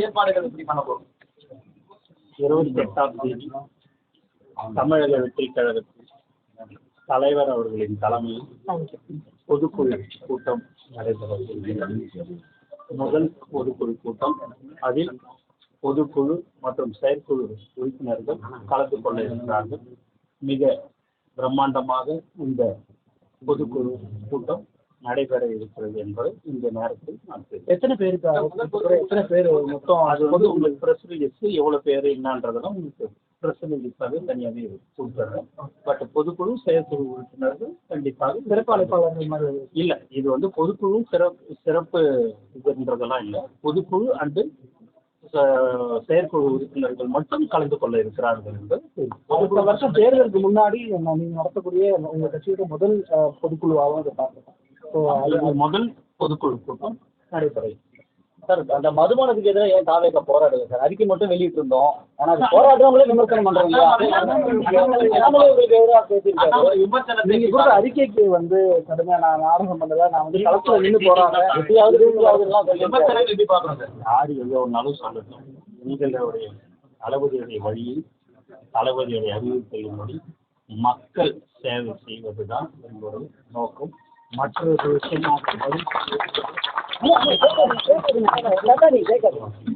ஏற்பாடுகள் எப்படி பண்ண போறோம்? 28ஆம் தேதி தமிழக வெற்றி கழகத்தில் தலைவர் அவர்களின் தலைமையில் பொதுக்குழு கூட்டம் நடைபெறுகிறது. முதல் பொதுக்குழு கூட்டம். அதில் பொதுக்குழு மற்றும் செயற்குழு உறுப்பினர்கள் கலந்து கொள்ள இருக்கிறார்கள். மிக பிரம்மாண்டமாக இந்த பொதுக்குழு கூட்டம் நடைபெற இருக்கிறது என்பதை இந்த நேரத்தில் நான் எத்தனை பேர் மொத்தம் அது வந்து உங்களுக்கு பிரஸ் ரிலீஸ் எவ்வளவு பேர் என்னன்றதெல்லாம் உங்களுக்கு பிரஸ் ரிலீஸாக தனியாகவே கொடுத்துறேன். பட் பொதுக்குழு செயற்குழு உறுப்பினர்கள் கண்டிப்பாக சிறப்பு அழைப்பாளர்கள் மாதிரி இல்லை. இது வந்து பொதுக்குழு சிறப்பு இதுன்றதெல்லாம் இல்லை. பொதுக்குழு அண்டு செயற்குழு உறுப்பினர்கள் மட்டும் கலந்து கொள்ள இருக்கிறார்கள் என்று அடுத்த வருஷம் தேர்தலுக்கு முன்னாடி நீங்க நடத்தக்கூடிய உங்க கட்சியோட முதல் பொதுக்குழுவாகவும் அதை பார்க்கலாம். முதல் பொதுக்குழு கூட்டம் நடைபெறும். சார், அந்த மதுபானத்துக்கு எதிராக ஏன் தாவேக போராடுது சார்? அறிக்கை மட்டும் வெளியிட்டு இருந்தோம். ஆனா அது போராடுறவங்களே விமர்சனம் பண்றாங்க. நீங்க கூட அறிக்கைக்கு வந்து கடுமையா நான் ஆரம்பம் பண்ணல, நான் வந்து களத்துல நின்று போராடுறேன் எப்படியாவது யாரு எவ்வளவுனாலும் சொல்லட்டும். உங்களுடைய தளபதியுடைய வழியில் தளபதியுடைய அறிவிப்பின்படி மக்கள் சேவை செய்வதுதான் எங்களுடைய நோக்கம். மற்றொரு விஷயம்